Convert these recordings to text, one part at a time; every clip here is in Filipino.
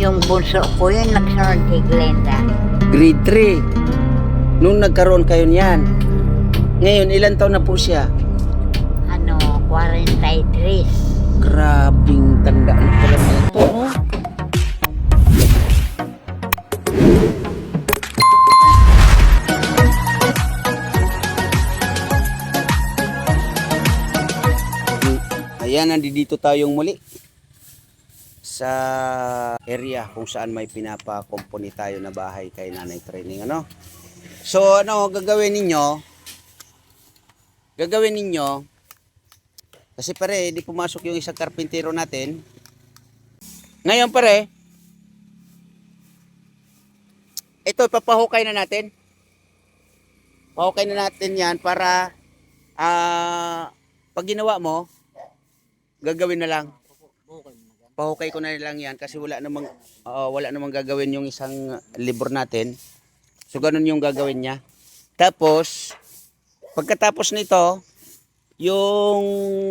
Yung bunso ko yun, nagsunod kay Glenda. Grade 3. Nung nagkaroon kayo niyan. Ngayon, ilan taon na po siya? 43. Grabing tanda na pala nito, no? Ayan, nandito tayong muli sa area kung saan may pinapakumpuni tayo na bahay kay Nanay Training, ano? So, ano gagawin ninyo? Kasi pare, di pumasok yung isang karpintero natin. Ngayon pare, ito ipapahukay na natin. Pahukay na natin yan para pag ginawa mo, gagawin na lang. Pahukay ko na lang yan kasi wala namang gagawin yung isang libor natin. So ganun yung gagawin niya. Tapos pagkatapos nito, yung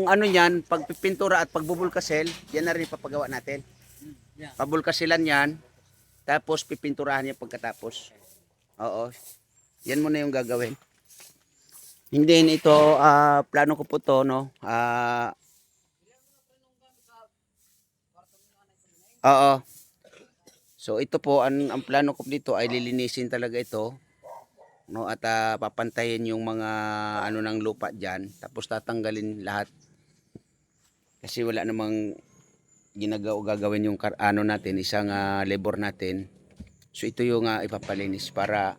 ano niyan, pagpipintura at pagbubulkasel, yan na rin papagawa natin. Pabulkasilan yan, tapos pipinturahan niya pagkatapos. Oo. Yan muna yung gagawin. Hindi ito plano ko po to, no. Oo. So ito po ang plano ko dito ay lilinisin talaga ito, no, at papantayin yung mga ano ng lupa diyan, tapos tatanggalin lahat. Kasi wala namang gagawin yung ano natin, isang labor natin. So ito yung ipapalinis para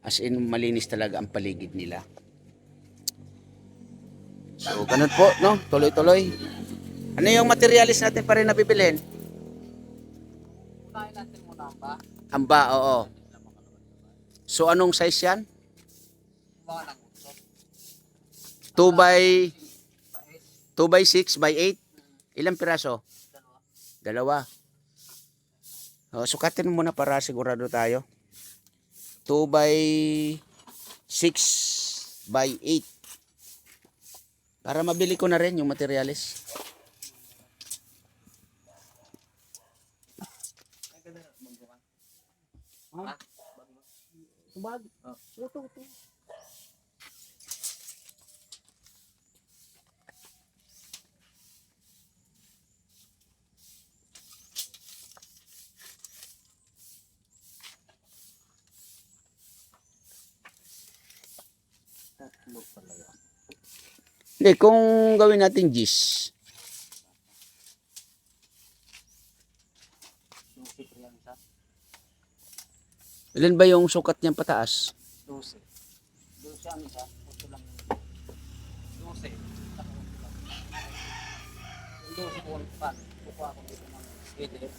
as in malinis talaga ang paligid nila. So ganun po, no, tuloy-tuloy. Ano yung materialis natin pa rin na bibilhin? Natin muna ba? Amba, oo. So anong size yan? Mga ng 2 by 6 by 8? Ilang piraso? Dalawa. Sukatin mo muna para sigurado tayo. 2 by 6 by 8. Para mabili ko na rin yung materialis. Bag. Ito. Hindi, kung gawin natin gis. Ilan ba yung sukat niyang pataas? 12. 12 ang isa. 8 lang. 12. 12 po pa. Kukuha ko dito ng edit.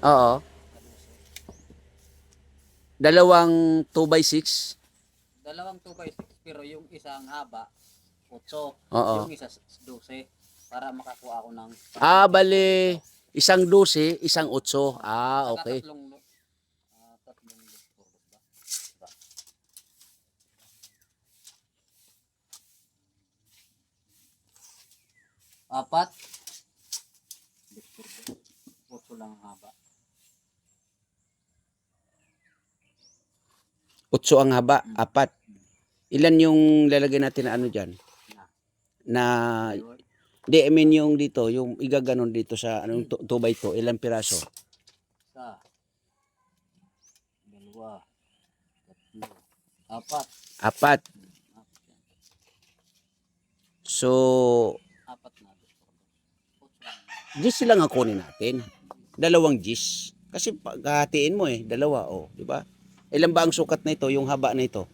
Oo. Dalawang 2 by 6? Dalawang 2 by 6 pero yung isang haba 8. Oo. Yung isa 12 para makakuha ako ng Bali, isang 12, isang 8. Okay. tatlong apat. 8 lang ang haba. 8 ang haba, 4. Ilan yung lalagay natin na ano dyan? Na, hindi, I mean yung dito, yung igaganon dito sa 2 by 2, ilang piraso? Isa. 2. 3. 4. 4. So, 4 na. 10 lang ang kunin natin. 2 gis. Kasi paghatiin mo dalawa, di ba? Ilan ba ang sukat na ito, yung haba na ito?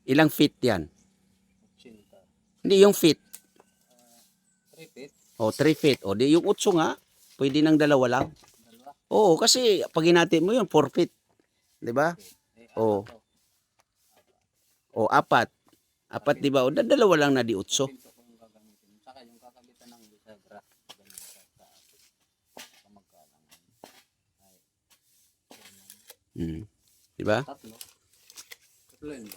Ilang feet yan? 80. Hindi, yung feet. 3 feet. 3 feet. Di yung 8 nga. Pwede ng 2 lang. Dalawa. Oo, kasi pag hinati mo yun, 4 feet. Di ba? Oo. 4. 4, di ba? Dalawa lang na di 8. Saka yung kakabitan ng bisagra. Di ba? Tatlo. Tatlo yun ba?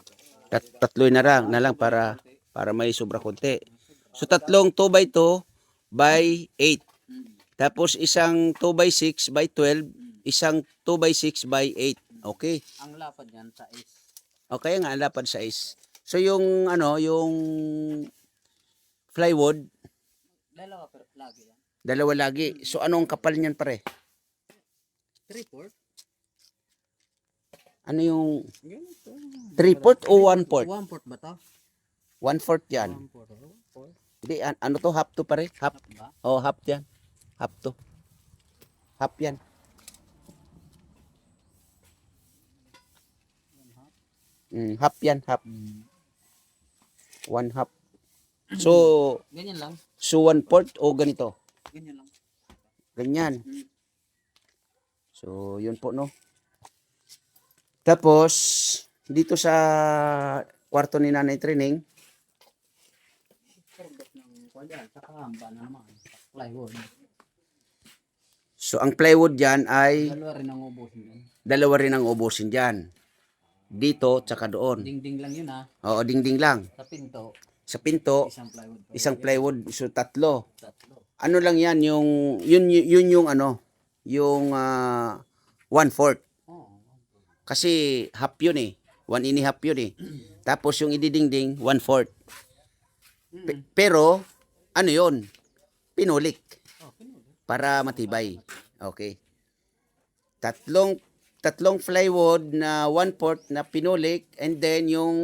Tatlo na lang para para may sobra konti. So tatlong 2 by 2 by 8. Tapos isang 2 by 6 by 12, isang 2 by 6 by 8. Okay. Ang lapad yan sa is. Okay nga, lapad size. So yung ano, yung plywood, Dalawa pero lagi yan. dalawa lagi. So anong kapal niyan pare? 3/4. Ano yung Yan ito. 3/4 o 1/4? 1/4 ba to? 1/4 yan. 1/4. 4. Hindi, ano to? Half to pare? Half. Ba? Oh, half yan. Half to. Half yan. Half yan, half. One half. So, Ganyan lang. so 1/4 o ganito? Ganyan lang. Ganyan. So, yun po, no? Tapos, dito sa kwarto ni Nanay Training, Pagkat ng kwadyan, saka hamba na naman. Plywood. so ang plywood dyan ay Dalawa rin ang ubusin yan. dalawa rin ang ubusin dyan. Dito, tsaka doon. Dingding lang yun ha. Oo, dingding lang. Sa pinto, Sa pinto, isang plywood. isang plywood, so tatlo. Tatlo. Ano lang yan, yun yung ano, yung 1/4. Oo. Kasi half yun eh. 1.5 yun eh. Tapos yung ididingding, 1/4. Pero, ano yun? Pinulik. Oh, pinulit. Para matibay. Okay. Tatlong plywood na 1/4 na pinulik, and then yung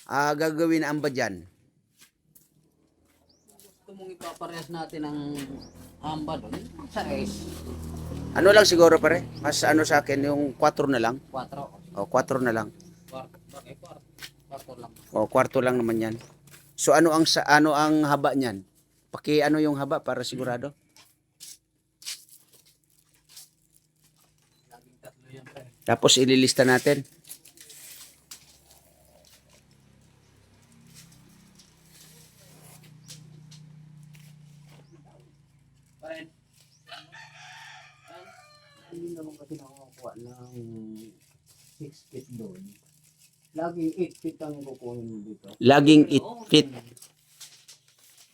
gagawin na amba dyan. Gusto mong ipaparehas natin ang hamba doon. Sa is, Ano lang siguro pare? Mas ano sa akin, yung 4 na lang. 4. O, 4 na lang. Kwarto lang. O, kwarto lang naman yan. So, ano ang haba niyan? Ano yung haba para sigurado? Laging tatlo yan pa. Tapos ililista natin. Fine. Hindi naman kasi nakakuha ng 6 feet doon. Laging 8 feet ang kukunin mo dito. Laging 8 feet.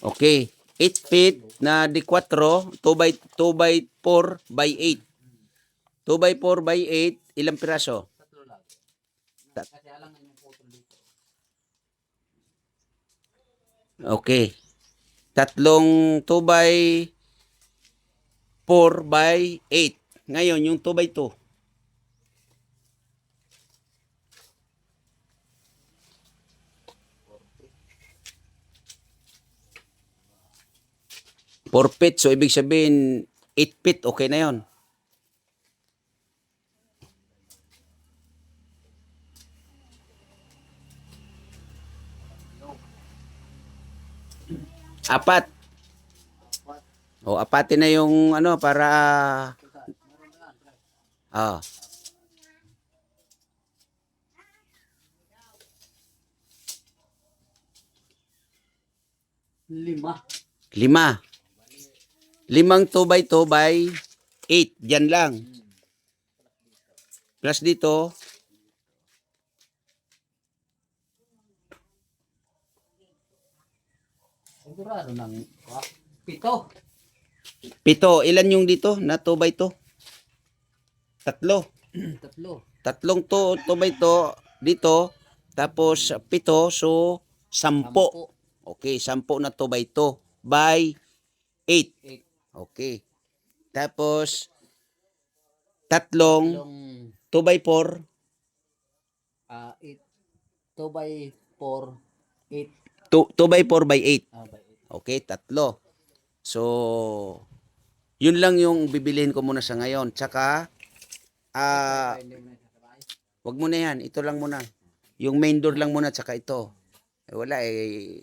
Okay. 8 feet na di 4, 2 by 4 by 8. 2 by 4 by 8, ilang piraso? Tatlo lang. Tat- Kasi alangan yung putol dito. Okay. Tatlong 2 by 4 by 8. Ngayon, yung 2 by 2. Four feet. So, ibig sabihin, 8 feet. Okay na yon. Apat. O, apatin na yung ano para ah. Lima. 5. Limang 2 by 2 by 8. Diyan lang. Plus dito, Sigurado ng 7. 7. Ilan yung dito na 2 by 2? Tatlo. Tatlo. Tatlong 2 by 2 dito. Tapos 7. So, 10. Okay, 10 na 2 by 2 by 8. 8. Okay. Tapos, tatlong Yung 2 by 4. 8. 2 by 4. 8. 2 by 4 by 8. By 8. Okay, tatlo. So, yun lang yung bibilihin ko muna sa ngayon. Tsaka, wag mo na yan. Ito lang muna. Yung main door lang muna, tsaka ito. Wala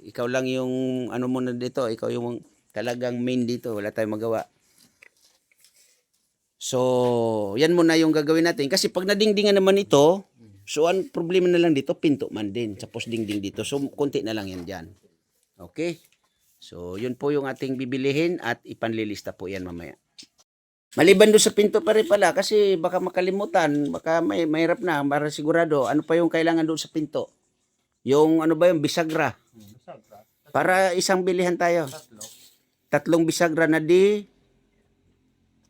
ikaw lang yung ano muna dito. Ikaw yung talagang main dito. Wala tayong magawa. So, yan muna yung gagawin natin. Kasi pag nadingdingan naman ito, so ang problema na lang dito, pinto man din. Tapos dingding dito. So, konti na lang yan dyan. Okay? So, yun po yung ating bibilihin at ipanlilista po yan mamaya. Maliban doon sa pinto pa rin pala kasi baka makalimutan, baka mahirap na para sigurado. Ano pa yung kailangan doon sa pinto? Yung ano ba yung bisagra? Bisagra. Para isang bilihan tayo. Tatlo. 3 bisagra na di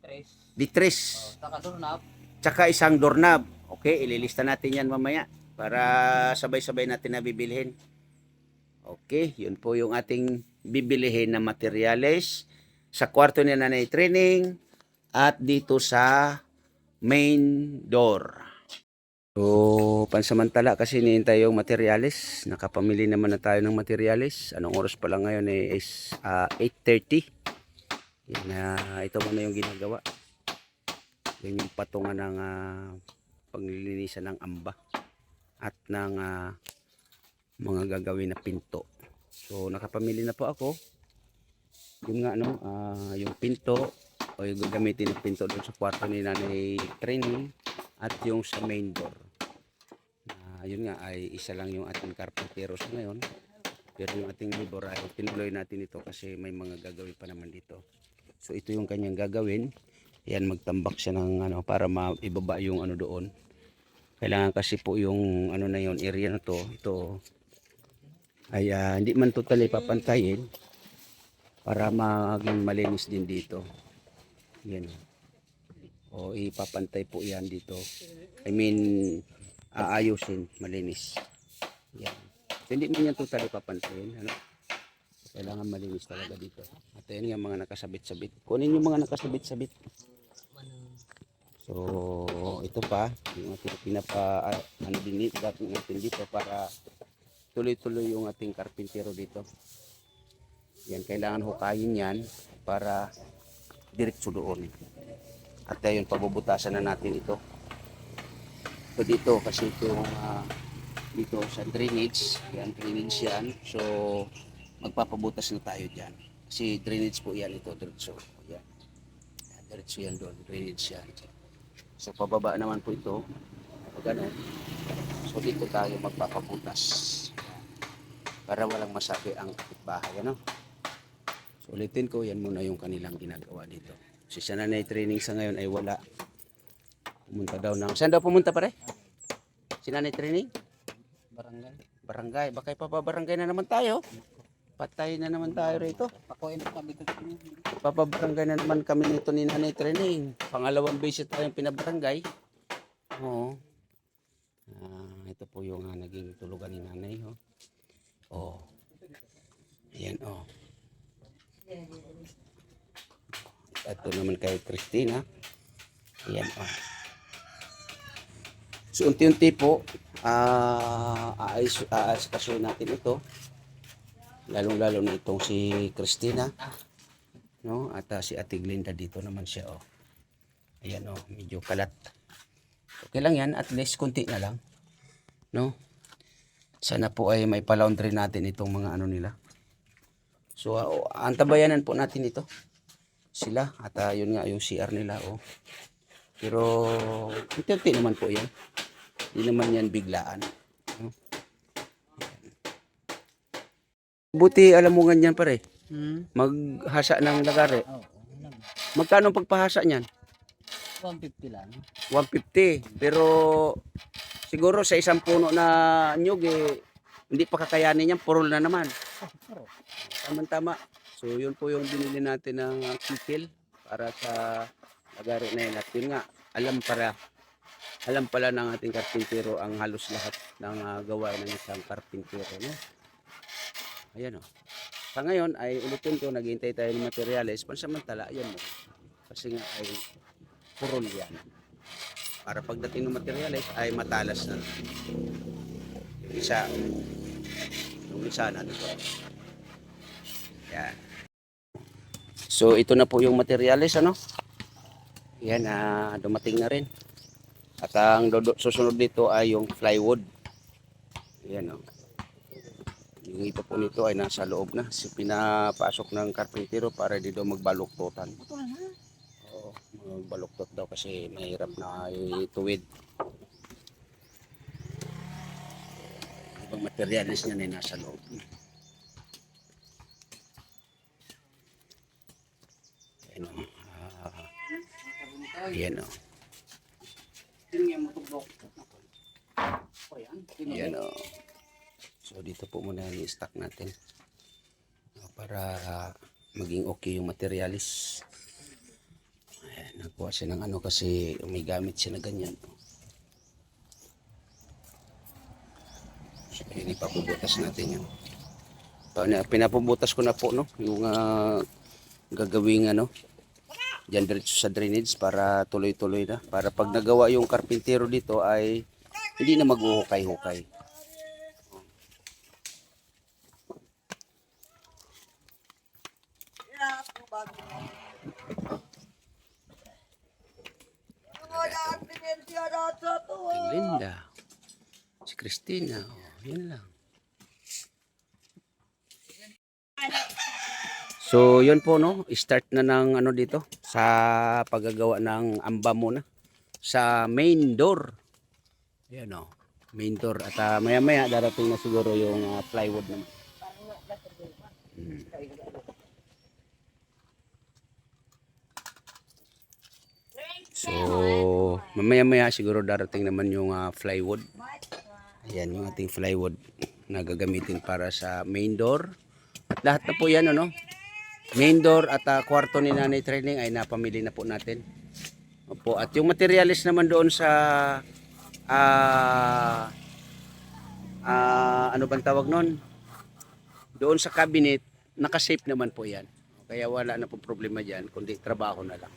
Tres. tres. Taka doorknob. Tsaka isang doorknob. Okay, ililista natin yan mamaya para sabay-sabay natin na bibilhin. Okay, yun po yung ating bibilihin na materyales sa kwarto ni Nanay Training at dito sa main door. So, pansamantala kasi hinihintay yung materyales. Nakapamili naman na tayo ng materyales. Anong oras pa lang ngayon is 8:30. Yan, ito muna yung ginagawa. Yan yung patungan ng paglilinisan ng amba at ng mga gagawin na pinto. So, nakapamili na po ako. Yung nga yung pinto o yung gagamitin ng pinto doon sa kwarto ni Nanay Training at yung sa main door. Yun nga ay isa lang yung ating carpentero sa ngayon. Pero yung ating labor ay tinuloy natin ito kasi may mga gagawin pa naman dito. So ito yung kanyang gagawin. Yan, magtambak siya ng para maibaba yung doon. Kailangan kasi po yung na yon area na to. Ito ay hindi man totally papantayin para maging malinis din dito. Yan. O ipapantay po yan dito. I mean aayusin, malinis. Yan. So, hindi man yan totally papantayin. Kailangan malinis talaga dito. At yan yung mga nakasabit-sabit. Kunin yung mga nakasabit-sabit. So, ito pa. Yung ating dinit natin dito para tuloy-tuloy yung ating karpintero dito. Yan, kailangan hukayin yan para diretso doon. At ayun, pabubutasan na natin ito. So dito kasi ito dito sa drainage, yan drainage yan. So magpapabutas na tayo diyan. Kasi drainage po yan ito diretso. Yan. Diretso yan doon, drainage yan. So pababa naman po ito. Ganun. So dito tayo magpapabutas. Para walang masabi ang kapitbahay, So ulitin ko, yan muna yung kanilang ginagawa dito. Si Nanay Training sa ngayon ay wala. Pumunta daw ng... Saan daw pumunta pare? Si Nanay Training? Barangay. Barangay. Baka ipapabarangay na naman tayo. Patay na naman tayo rito. Pakuin na kami dito. Ipapabarangay na naman kami nito ni Nanay Training. Pangalawang beses tayong pinabarangay. Oo. Ito po yung naging tulugan ni Nanay. Oh. Ayan, oh. Ito naman kay Christina. Ayan, oh. So unti-unti po aasikasuhin natin ito. Lalong-lalo na itong si Christina, at si Ate Glinda dito naman siya, oh. Ayan, oh, medyo kalat. Okay lang yan, at least konti na lang, Sana po ay may pa-laundry natin itong mga nila. So antabayanan po natin ito. Sila at yun nga yung CR nila, oh. Pero unti-unti naman po yan. Hindi naman yan biglaan. Buti alam mo ganyan pare. Maghasa ng lagare. Magkano pagpahasa niyan? 150 lang. 150. Pero siguro sa isang puno na nyug hindi pa kakayanin yan. Purol na naman. Tama-tama. So yun po yung binili natin ng kikil para sa lagare na yun. At yun nga, alam pala ng ating karpintero ang halos lahat ng gawain ng isang karpintero, Ayan, Sa ngayon ay ulitin ko, naghihintay tayo ng materyales. Pansamantala, ayan mo. Kasi nga ay purol yan. Para pagdating ng materyales ay matalas na. Yung isa na dito. Yan. So ito na po yung materyales, Yan, dumating na rin. At ang susunod dito ay yung plywood. Ayan, Yung iba po nito ay nasa loob na. Pinapasok ng karpintero para dito magbaluktotan. Oo, magbaluktot daw kasi mahirap na ituwid. Ibang materialis niya ay nasa loob. Ayan, Ayan, Yan, So dito po muna i-stack natin para maging okay yung materialis. Ayan, nagkuha siya ng ano kasi may gamit siya na ganyan. So yun, ipapubutas natin yun. Pinapubutas ko na po no, yung gagawing ano, dyan diretso sa drainage para tuloy-tuloy na. Para pag nagawa yung karpintero dito ay hindi na maghuhukay-hukay. Ang Linda. Si Christina. Oh, yun lang. So, yun po no. Start na ng ano dito sa paggagawa ng amba muna sa main door. Yan o. Main door. At maya-maya darating na siguro yung plywood naman. So, mamaya-maya siguro darating naman yung plywood. Ayan yung ating plywood na gagamitin para sa main door. At lahat na po yan, ano? Main door at kwarto ni Nanay Training ay napamili na po natin. Opo. At yung materialis naman doon sa ano bang tawag nun? Doon sa cabinet, nakasafe naman po yan. Kaya wala na po problema dyan, kundi trabaho na lang.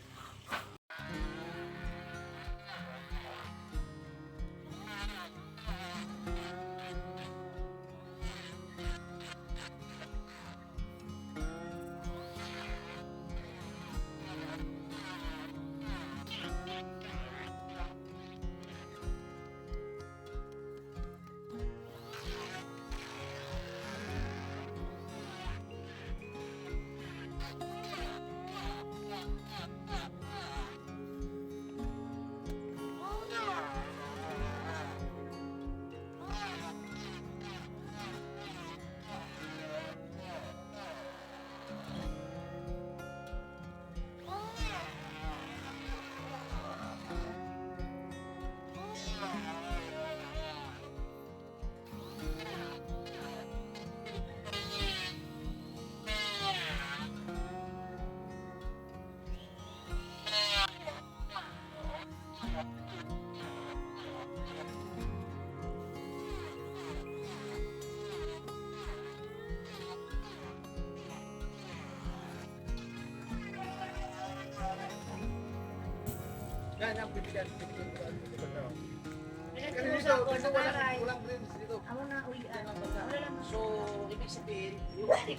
So, ibig sabihin, okay.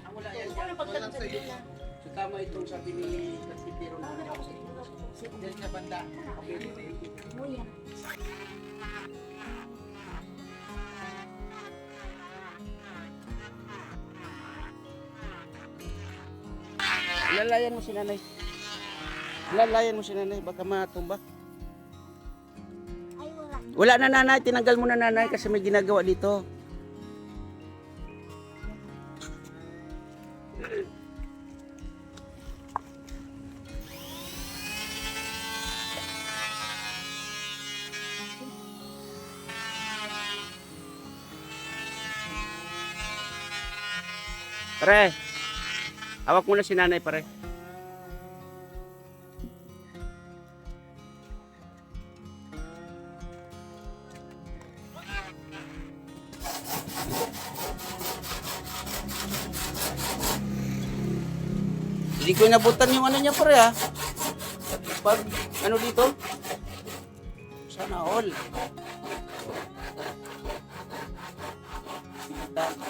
Ang wala yan dyan. So, tama itong sabi ni Karpintero na dyan sa banda. Okay. Lalayan mo si nanay. Lalayan mo si nanay, baka matumba. Ay, wala. Wala na nanay, tinanggal mo na nanay kasi may ginagawa dito. Pare, hawak mo na si nanay pare. Hindi ko inabutan yung ano niya pare ha. Pag ano dito? Sana all.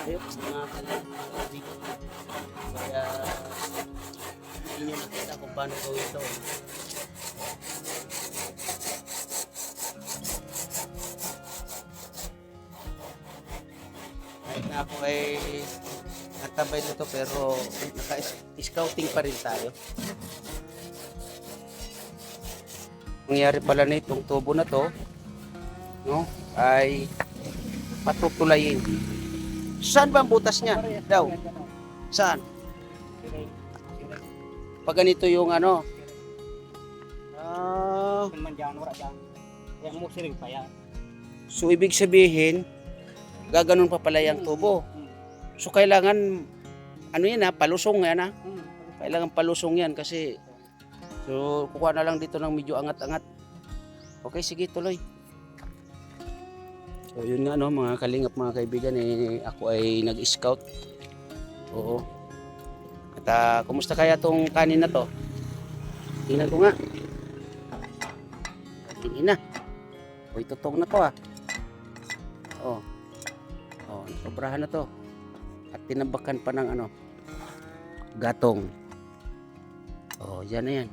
Ayok sa mga kalan. Kaya hindi nyo nakita kung paano ko ito. Kahit na ako ay natabay nito pero naka-scouting pa rin tayo. Nangyari pala na itong tubo na to, no, ay patutulayin. Saan ba ang butas niya? Daw. Saan? Pag ganito yung ano. Kaya mo siring pa yan. So ibig sabihin, gaganon pa pala yung tubo. So kailangan, ano yan ha, palusong yan ha. Kailangan palusong yan kasi, so kukuha na lang dito ng medyo angat-angat. Okay, sige, tuloy. So yun nga no, mga kalingap, mga kaibigan, ako ay nag-scout. Oo. At kumusta kaya tong kanin na to? Tingnan ko nga. Tingin na. Uy, tutong na to ah. Oh. Oh, sobrahan na to. At tinambakan pa ng ano, gatong. Oh, yan na yan.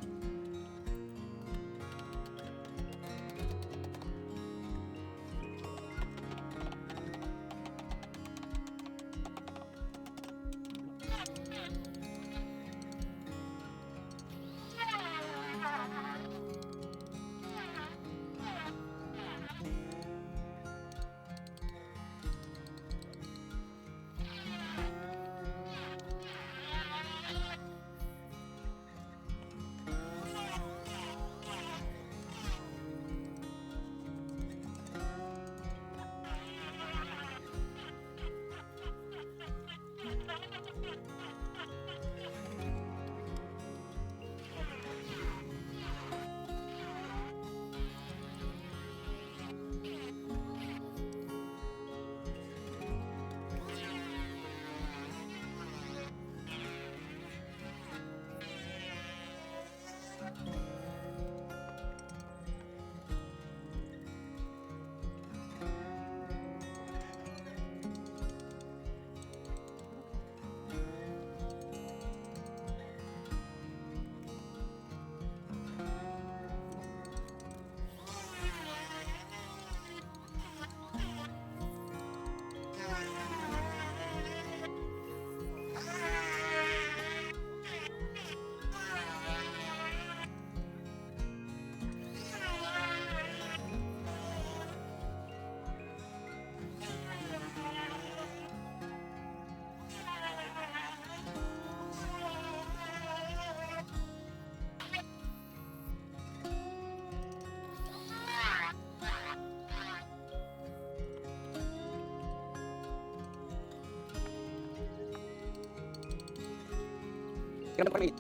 Kailan pa mainit?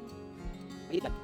Mainit lang.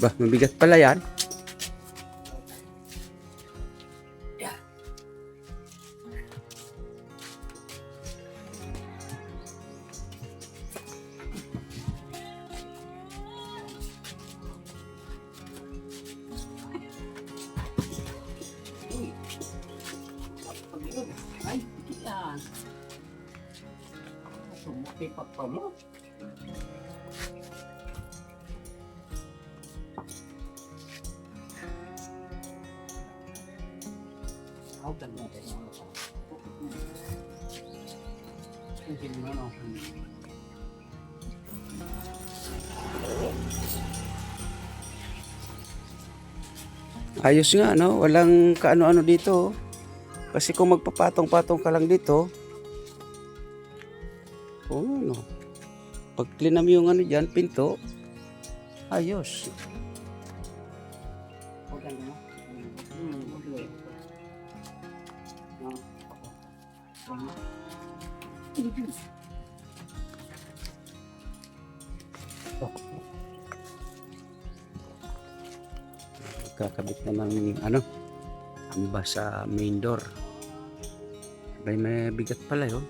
Bah, mabigat pala yan. Ay, yan. Sumukipag pa mo. How can you get on the phone? Thinking, no. Ayos nga, no? Walang kaano-ano dito. Kasi kung magpapatong-patong ka lang dito, oh, no. Pag clean mo yung ano dyan, pinto, ayos. Kakabit na ng ano, amba sa main door. May bigat pala yun.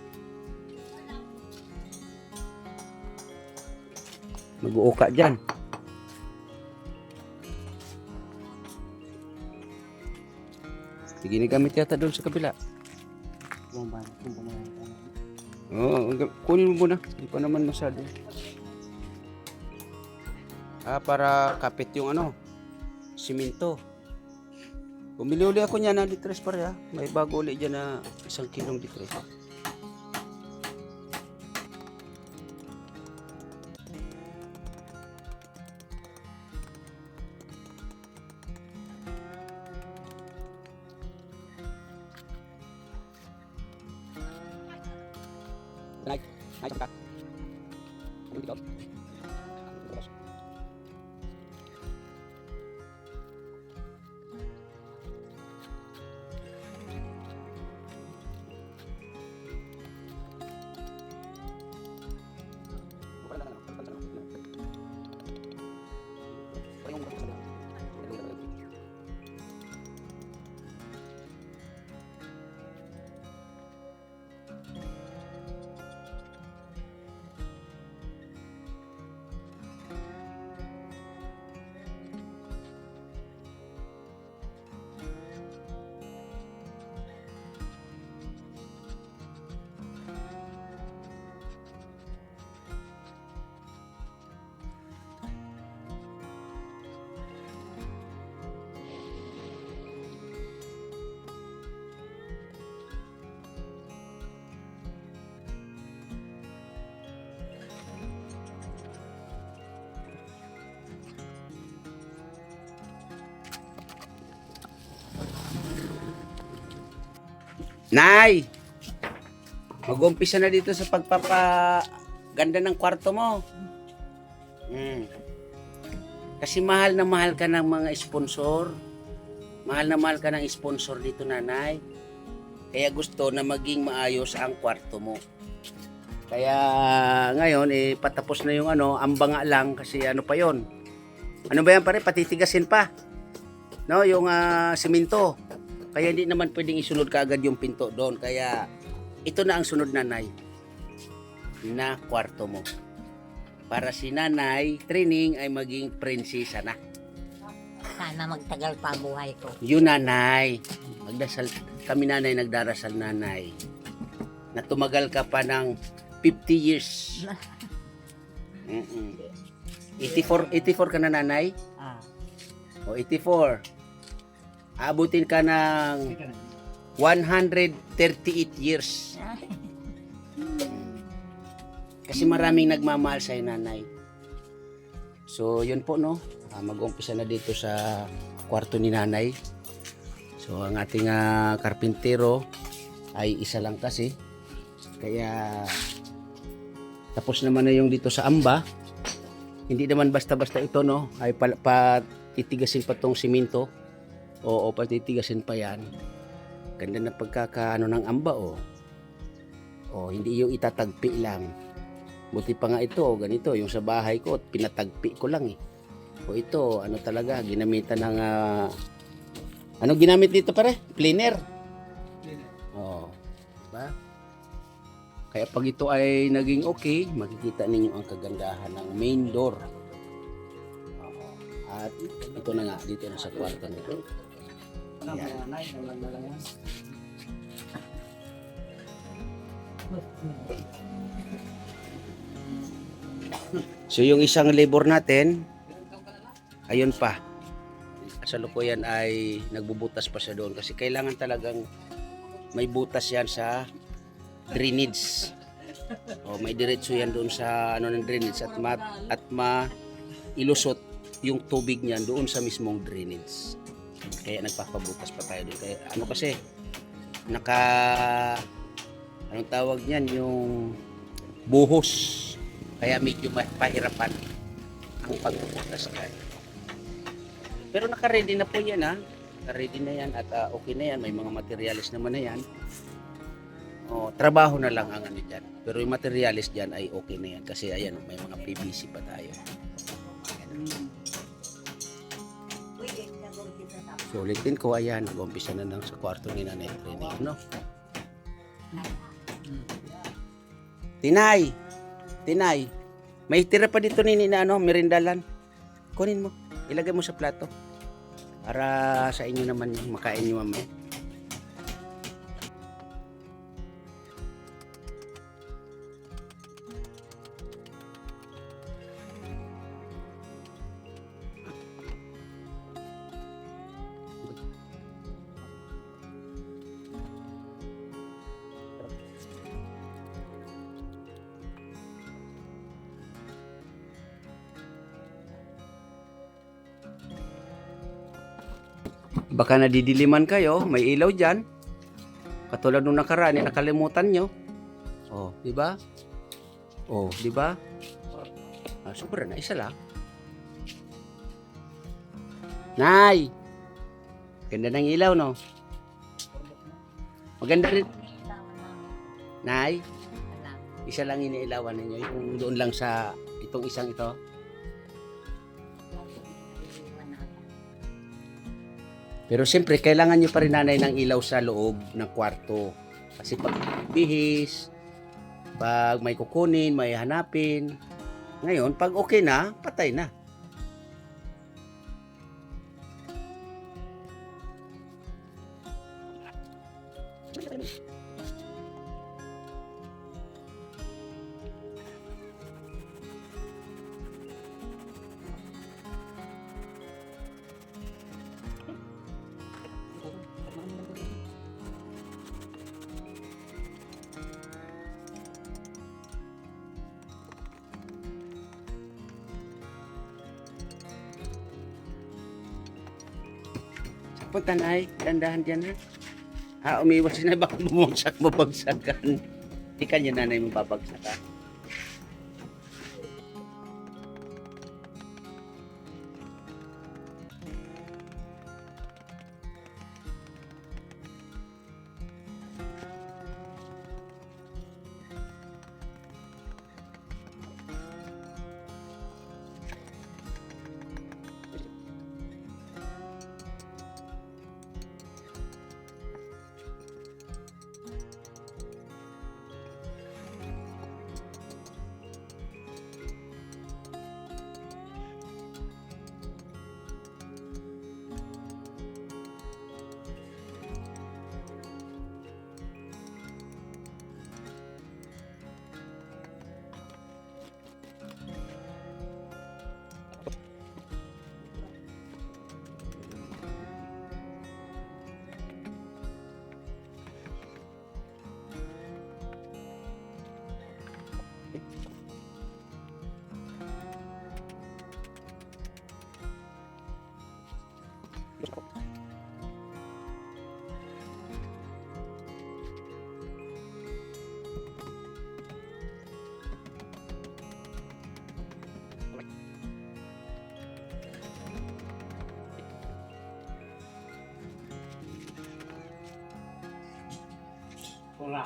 Mag-uuka dyan. Ginagamit yata doon sa kabila. Bumaba, bumaba. Oo, kunin mo muna. Hindi pa naman masyado. Para kapit yung simento. Bumili uli ako niya na litres pare May bago uli dyan na 1 kilong litres. Naik, naik ka. Ano dito? Nay! Mag-umpisa na dito sa pagpapaganda ng kwarto mo. Kasi mahal na mahal ka ng mga sponsor. Mahal na mahal ka ng sponsor dito, nanay. Kaya gusto na maging maayos ang kwarto mo. Kaya ngayon, patapos na yung ambanga lang kasi pa yon. Ano ba yan pare? Patitigasin pa. No, yung simento. Kaya hindi naman pwedeng isunod kaagad yung pinto doon. Kaya ito na ang sunod, nanay, na kwarto mo. Para si nanay, training ay maging prinsesa na. Sana magtagal pa ang buhay ko. Yun, nanay. Magdasal, kami nanay nagdarasal, nanay. Na tumagal ka pa ng 50 years. 84 ka na, nanay? O 84. Abutin ka ng 138 years. Kasi maraming nagmamahal sa'yo, nanay. So, yun po, no? Mag-umpisa na dito sa kwarto ni nanay. So, ang ating karpintero ay isa lang kasi. Kaya, tapos naman na yung dito sa amba. Hindi naman basta-basta ito, no? Ay patitigasin pa tong simento. Oo, patitigasin pa yan. Ganda na pagkakaano ng amba, hindi yung itatagpi lang. Buti pa nga ito, ganito, yung sa bahay ko, pinatagpi ko lang O ito, talaga, ginamitan ng, ginamit dito pare? Planer. Oo, diba? Kaya pag ito ay naging okay, makikita ninyo ang kagandahan ng main door. At ito na nga, dito na sa kwarto nito. Yan. So yung isang labor natin, ayun pa. Kasalukuyan ay nagbubutas pa siya doon kasi kailangan talagang may butas yan sa drainage. May diretso yan doon sa ng drainage at ilusot yung tubig niyan doon sa mismong drainage. Kaya nagpapabutas pa tayo doon. Kaya kasi anong tawag niyan, yung buhos. Kaya medyo pahirapan ang pagbubutas ka. Pero naka-ready na po yan, Naka-ready na yan at okay na yan. May mga materialis naman na yan. Trabaho na lang ang dyan. Pero yung materialis dyan ay okay na yan. Kasi ayan, may mga PVC pa tayo. So ulitin ko, ayan, nag-umpisa na lang sa kwarto ni nanay training, no? Tinay, may tira pa dito ni merindalan. Kunin mo, ilagay mo sa plato. Para sa inyo naman yung makain nyo mamaya. Baka nadidiliman kayo, may ilaw dyan. Katulad nung nakaraan, nakalimutan nyo. Oh, di ba? Oh, di ba? Sobra na, isa lang. Nay! Ganda ng ilaw, no? Maganda rin. Nay, Wala. isa lang iniilawan ninyo. Yung doon lang sa itong isang ito. Pero siyempre, kailangan nyo pa rin nanay ng ilaw sa loob ng kwarto. Kasi pag bihis, pag may kukunin, may hanapin. Ngayon, pag okay na, patay na. Punta na ay, dandahan dyan ha. Umiwas na baka bumagsak, mabagsakan. Hindi kanya nanay mababagsakan. Wala.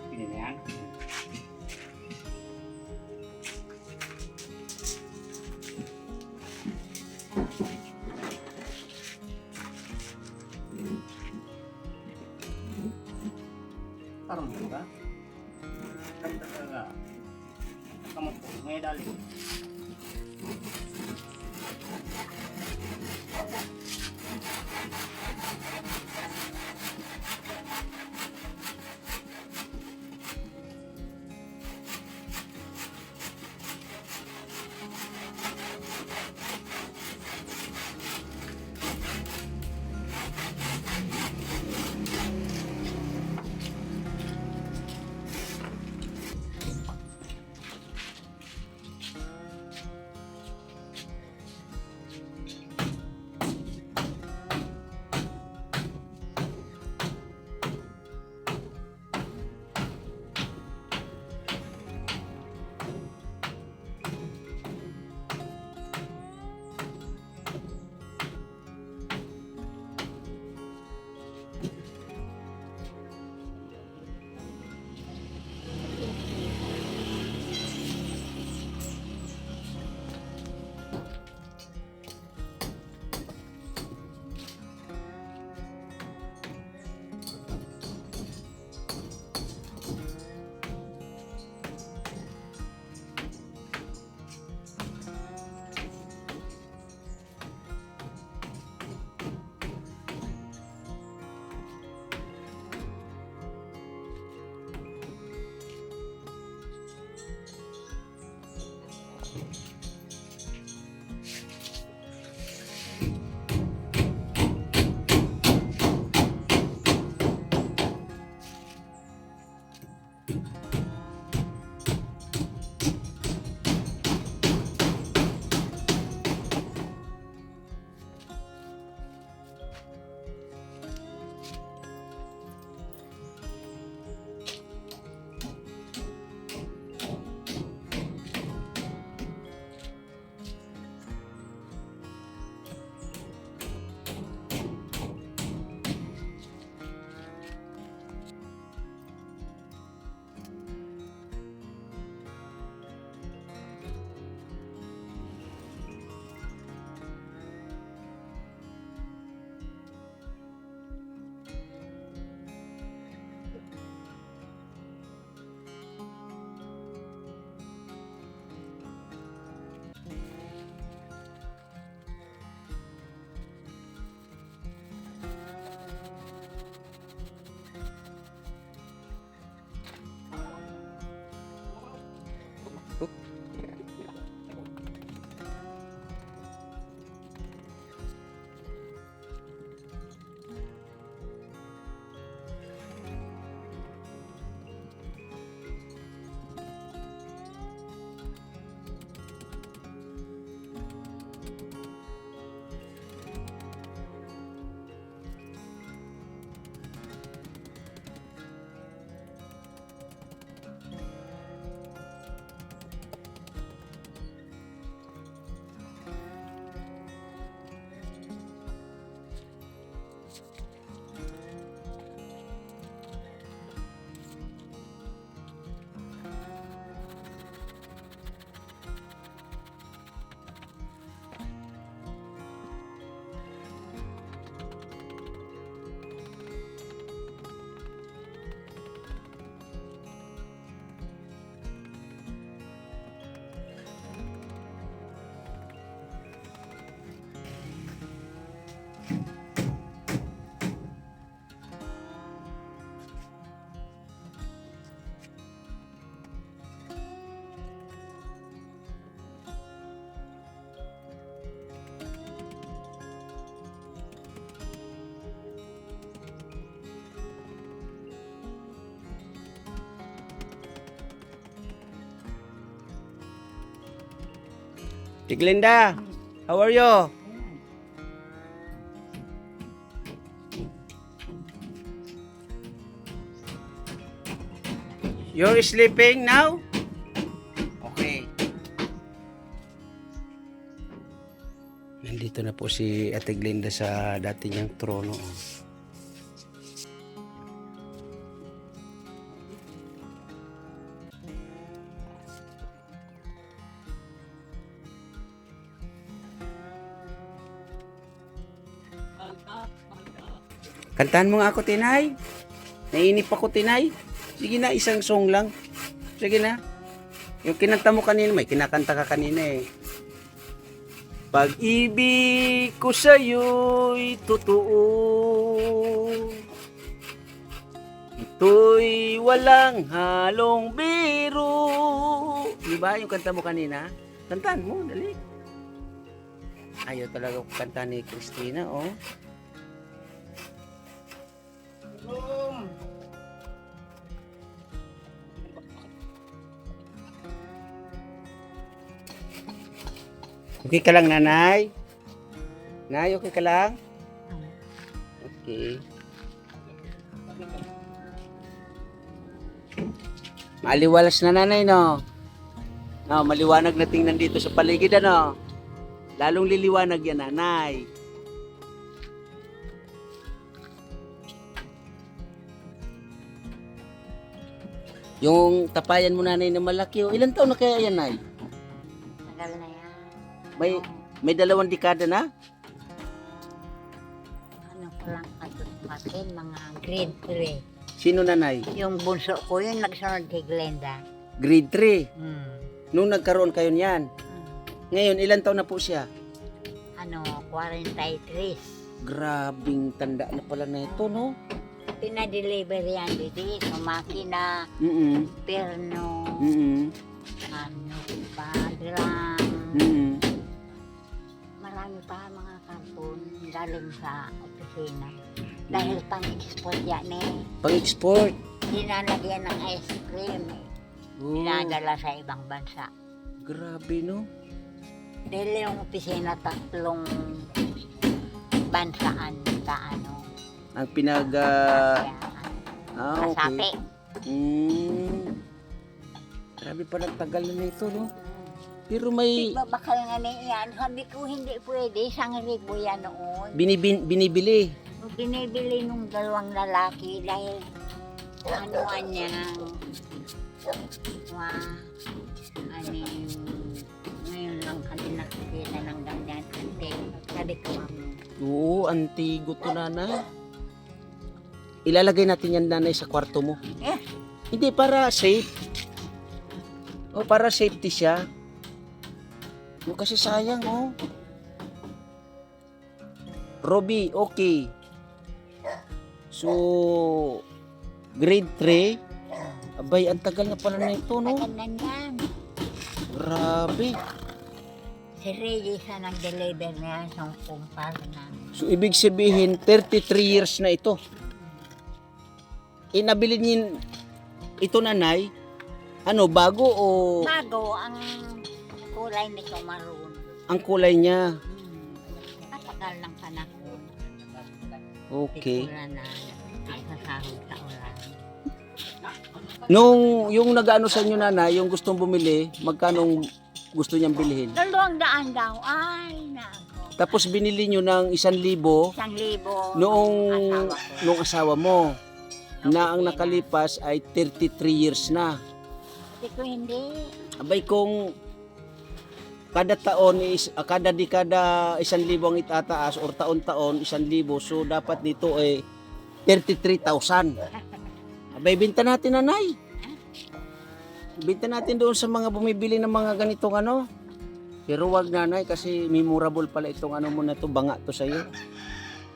Ini na yan. Parang ba? Kamu ngayon dali. Tiglinda, how are you? You're sleeping now? Okay. Nandito na po si Ate Glinda sa dati niyang trono. Kantahan mo nga ako, Tinay. Nainip ako, Tinay. Sige na, isang song lang. Sige na. Yung kinanta mo kanina, may kinakanta ka kanina eh. Pag-ibig ko sa'yo'y totoo. Ito'y walang halong biro. Diba yung kanta mo kanina? Kantahan mo, dali. Ayaw talaga kanta ni Christina, oh. Okay ka lang, nanay? Nay, okay ka lang? Okay. Maliwalas na, nanay, no? No, maliwanag na tingnan dito sa paligid, ano? Lalong liliwanag yan, nanay. Yung tapayan mo, nanay, na malaki, oh. Ilan taon na kaya yan, nay? Tagal na yan. May 2 dekada na? Ano ko lang katutumatin, mga grade 3. Sino, nanay? Yung bunso ko yun, nagsunod kay Glenda. Grade 3. Hmm. Nung nagkaroon kayo niyan. Ngayon, ilan taon na po siya? Ano, 43. Grabing tanda na pala na ito, no? Pinadeliver yan dito sa makina, Mm-mm. perno, Mm-mm. ano pa, drum. Mm-mm. Marami pa mga karton galing sa opisina. Dahil pang-export yan eh. Pang-export. Dinalagyan ng ice cream eh. Oh, Dinadala sa ibang bansa. grabe, no? Dahil yung opisina, 3 bansaan sa ano. Ang pinag... Kasapi. okay. Grabe pala, tagal na ito, no? Pero may Diba bakal nga na yan? Sabi ko hindi pwede, 1,000 yan noon. binibili. Binibili nung 2 lalaki dahil ano niya, ano yung, ngayon lang kami nakikita ng ganyan. Sabi ko, Oo, antigo to, nanay. Ilalagay natin yan, nanay, sa kwarto mo. eh, Hindi, para safe. O, para safety siya. O, kasi sayang, oh. Robby, okay. So, grade 3. Abay, ang tagal na pala na ito, no? tagal na yan. Grabe. Si Regis na nag-deliver na yan sa kumpar na. So, ibig sabihin, 33 years na ito. Inabili niyo ito, nanay, ano, bago o Bago ang kulay nito maroon. ang kulay niya? Matagal ng panahon. Okay. Wala na sasahod sa ulan. Nung yung nag-ano sa inyo, nanay, yung gustong bumili, magkano gusto niyang bilhin? 200 daw. Ay, nako. Tapos binili niyo ng 1,000 1,000 noong asawa ko. nung asawa mo na ang nakalipas ay 33 years na. Hindi ko hindi. Abay, kung kada taon is kada dekada 1,000 ang itataas or taon-taon 1,000, so dapat dito ay 33,000. Abay, binta natin, nanay. Binta natin doon sa mga bumibili ng mga ganitong ano. Pero wag, nanay, kasi memorable pala itong ano mo na to, banga to sa'yo.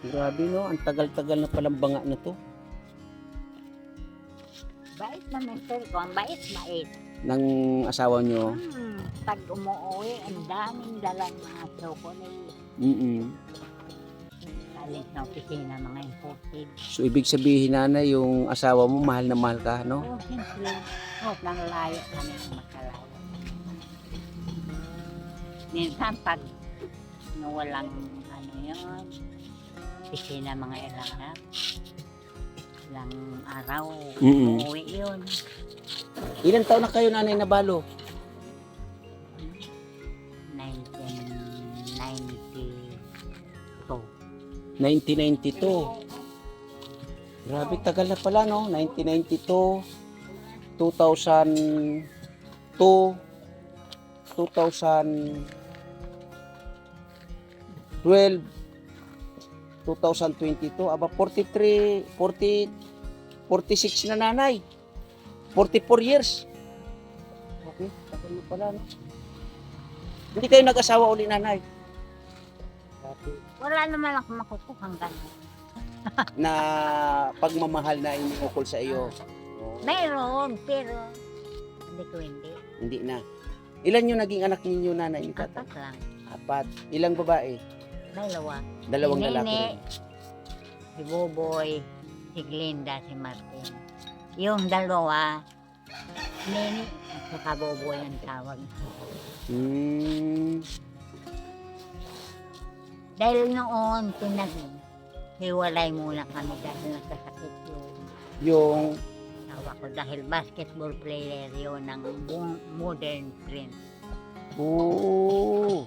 Grabe, no, ang tagal-tagal na palang banga na to. Bait na mister ko. Ang bait. Ng asawa nyo. Pag umuwi, ang daming dalang mga chocolate. Mm-mm. Galing sa opisina, mga imported. So, ibig sabihin, nanay, yung asawa mo, mahal na mahal ka, no? Oh, siyempre. Oh, nang layo kami ng makalayo. Minsan pag walang ano yun, pisina mga ilang araw, Mm-mm. uuwi yun. Ilan taon na kayo, Nanay Nabalo? 1992. 1992. Grabe, tagal na pala, no? 1992, 2002, 2012, 2022, aba 43, 40, 46 na, Nanay. 44 years. Okay, tagal na pala, no? Hindi kayo nag-asawa uli, Nanay? Wala naman ako makukuhang gano'n. Na pagmamahal na inukol sa iyo. Mayroon, pero hindi. Hindi na. Ilan yung naging anak ninyo, Nanay? Ni Tatay? Apat lang. 4. Ilang babae? Dalawa. Dalawang Si lalaki Nene, rin. si Boboy, si Glinda, si Martin. Yung dalawa, Nene at saka Boboy ang tawag. Dahil noon, hiwalay muna kami dahil nagkasakit yung Yung, asawa ko. Dahil basketball player yun ng Modern Prince. oh.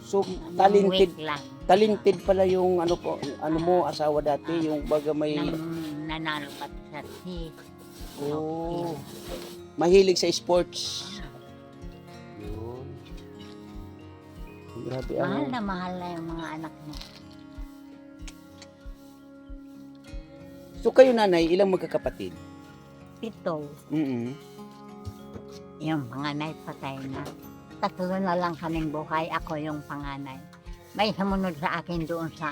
So, Nung talented, week lang. talented pala yung ano mo, asawa dati, yung baga may, Nang nanalo pa sa SIS. oh, mahilig sa sports. Yun. Grabe Mahal na yung mga anak mo. So kayo, Nanay, ilang magkakapatid? Ito, Mm-mm. yung panganay patay na. Tatlo na lang kaming buhay. Ako yung panganay. May sumunod sa akin doon sa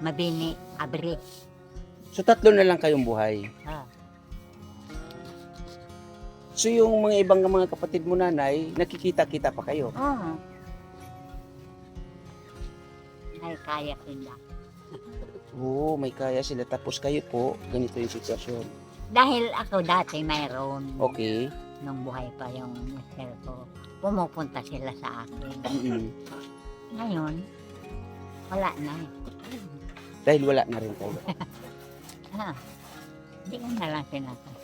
Mabini, Abre. So 3 na lang kayong buhay. Ah. So yung mga ibang mga kapatid mo, Nanay, nakikita-kita pa kayo? Oo. Ay, kaya sila. Oo, may kaya sila. Tapos kayo po, ganito yung sitwasyon. Dahil ako dati mayroon, Okay. nung buhay pa yung mister ko, pumupunta sila sa akin. Mm-mm. Ngayon, wala na. Dahil wala na rin kayo. Hindi ko na lang sinasas.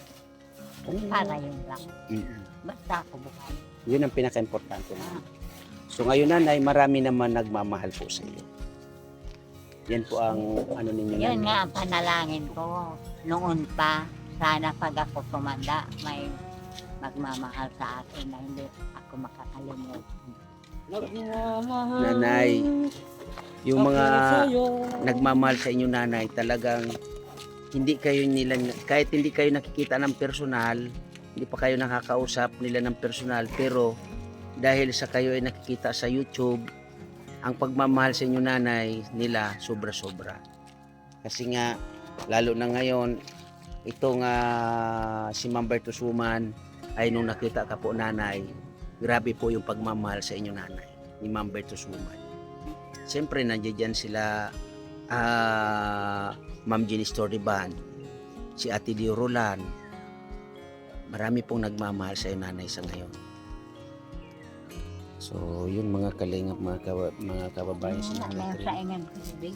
Ano Para yun lang. Mm-mm. Basta ako buhay. Yun ang pinaka-importante na. So ngayon, Nanay, marami naman nagmamahal po sa iyo. Yan po ang ano ninyo, Yun Nanay. nga ang panalangin ko. Noon pa, sana pag ako tumanda, may magmamahal sa akin na hindi ako makakalimutan. Nanay, yung mga nagmamahal sa inyo, Nanay, talagang hindi kayo nila, kahit hindi kayo nakikita ng personal, hindi pa kayo nakakausap nila ng personal, pero dahil sa kayo ay nakikita sa YouTube, ang pagmamahal sa inyo, Nanay, nila sobra-sobra. Kasi nga, lalo na ngayon, itong si Ma'am Bertusuman ay nung nakita ka po, Nanay, grabe po yung pagmamahal sa inyo, Nanay, ni Ma'am Bertusuman. Siyempre, nandiyan sila Ma'am Jenny Story Band, si Ate Dio Roland. Marami pong nagmamahal sa iyo, Nanay, sa ngayon. So, yun mga kalingap, mga kababayan sa Wala na yung saingan ko, big.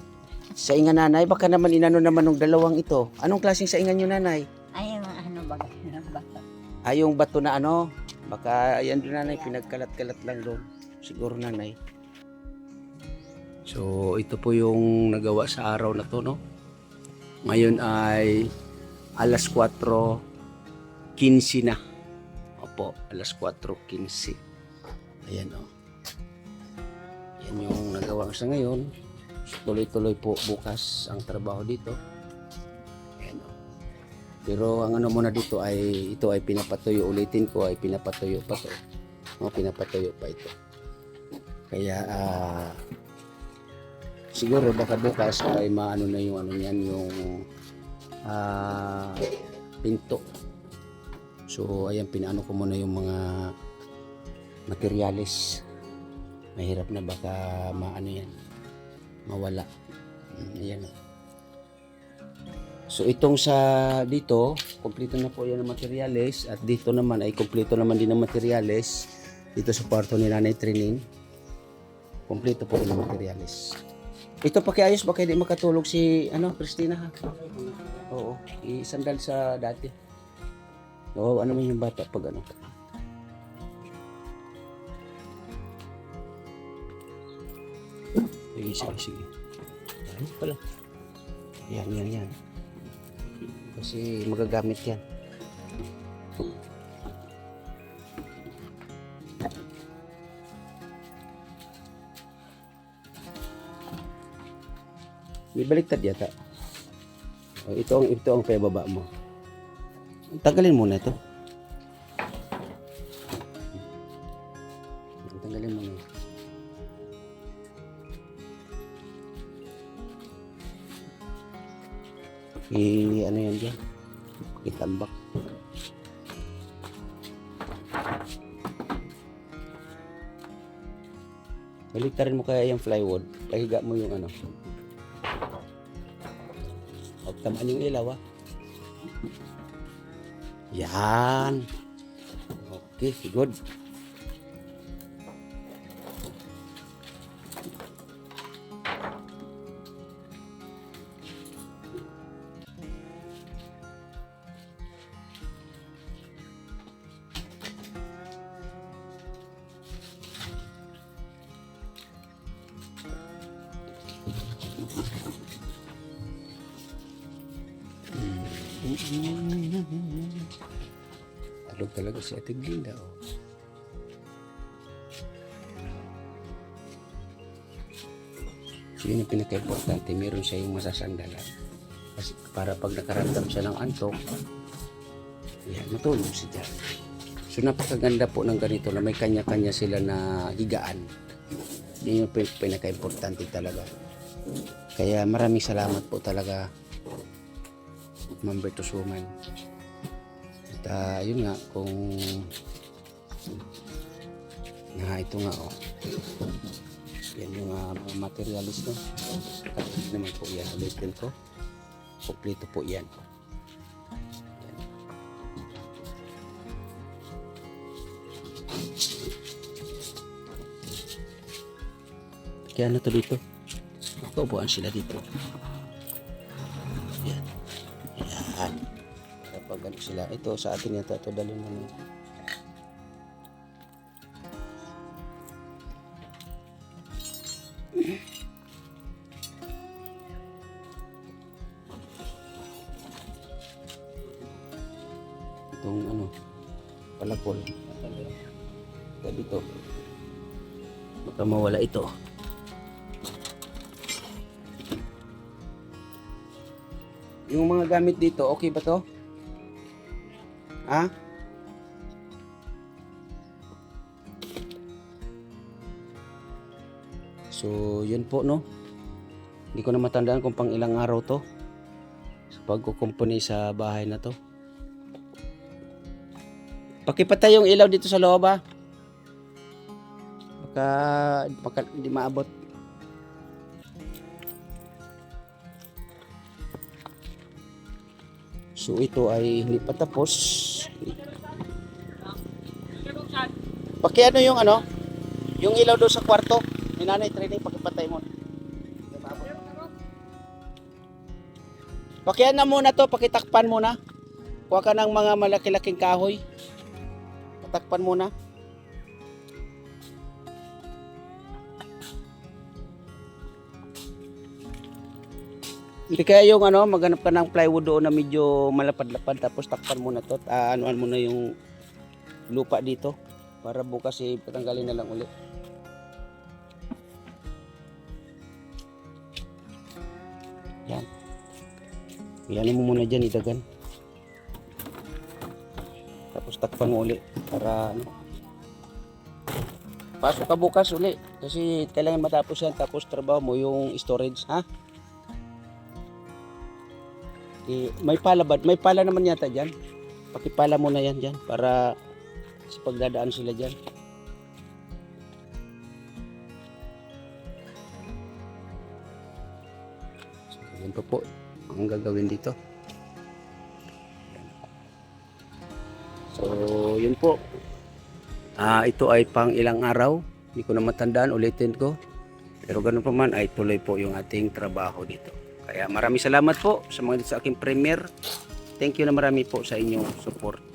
Sa ingan, Nanay, baka naman inano naman ng dalawang ito. Anong klaseng sa ingan nyo, Nanay? Ay, ano ba? Ay, yung bato na ano, baka ayan doon, Nanay, pinagkalat-kalat lang doon. Siguro, Nanay. So, ito po yung nagawa sa araw na to, no? Ngayon ay alas 4:15 na. Opo, alas 4:15. Ayan, o. Yan yung nagawa sa ngayon. So, tuloy-tuloy po bukas ang trabaho dito. Ayan, o. Pero ang ano muna dito ay, ito ay pinapatuyo. Ulitin ko ay pinapatuyo pa to. O, pinapatuyo pa ito. Kaya, siguro baka bukas ay maano na yung ano niyan, yung pinto. So, ayan, pinaano ko muna yung mga materialis. Mahirap na baka maano yan, mawala. Ayan. So itong sa dito, kompleto na po yan ang materialis, at dito naman ay kompleto naman din ang materialis. dito sa kwarto ni Nanay Training. Kompleto po ng materialis. Ito pakiayos baka hindi makatulog si Christina ha. Oo, isandal sa dati. Oo, ano man yung bata pag ano. Sige. Ano pala? Yan. Kasi magagamit yan. May baliktad yata. Ito ang pababa mo. Tanggalin muna ito. Tanggalin muna. Ano yan dyan? Itambak. Baliktarin mo kaya yung plywood. Pahiga mo yung ano. Huwag tamaan yung ilaw ah. Yan. Okay, good. Talog talaga si Ate Glinda. Oh. So yun yung pinaka-importante, meron siya yung masasandalan. Kasi para pag nakaramdam siya ng antok, yan, matulog siya dyan. So napakaganda po ng ganito na may kanya-kanya sila na higaan. Yun yung pinaka-importante talaga. Kaya maraming salamat po talaga, Ma'am Bertus Woman. At yun nga, kung ito nga yan yung mga materialis no. Kapit naman po yan, ulitin ko. Kompleto po yan. Kaya ano to dito? Kaupuan sila dito. Yan. Yan. Para pag ano sila. Ito sa atin yata. Ito dalhin mo na. Itong ano. Palapol. Kaya dito. Baka mawala ito. Yung mga gamit dito, okay ba to? Ha? So, yun po no. Hindi ko na matandaan kung pang ilang araw to. Sa pagkukumpuni sa bahay na to. Pakipatay yung ilaw dito sa loob ha. Baka hindi maabot. So ito ay hindi pa tapos. Pakiano yung ano? Yung ilaw doon sa kwarto. Ni Nanay Training, pakipatay mo. Pakian na muna to, pakitakpan muna. Kuha ka ng mga malaki-laking kahoy. Patakpan muna. Hindi kaya yung ano, maghanap ka ng plywood doon na medyo malapad-lapad tapos takpan mo na to, anuan mo na yung lupa dito para bukas patanggalin na lang ulit. Yan. Yan mo muna dyan, idagan. Tapos takpan mo ulit para ano. Pasok ka bukas ulit kasi kailangan matapos yan tapos trabaho mo yung storage, ha? May pala naman yata dyan. Pakipala mo na yan dyan para sa pagdadaan sila dyan. So, yan po ang gagawin dito. So yun po. Ito ay pang ilang araw. Hindi ko na matandaan, ulitin ko. Pero ganun pa man ay tuloy po yung ating trabaho dito. Kaya maraming salamat po sa mga dito sa aking premiere. Thank you na marami po sa inyong support.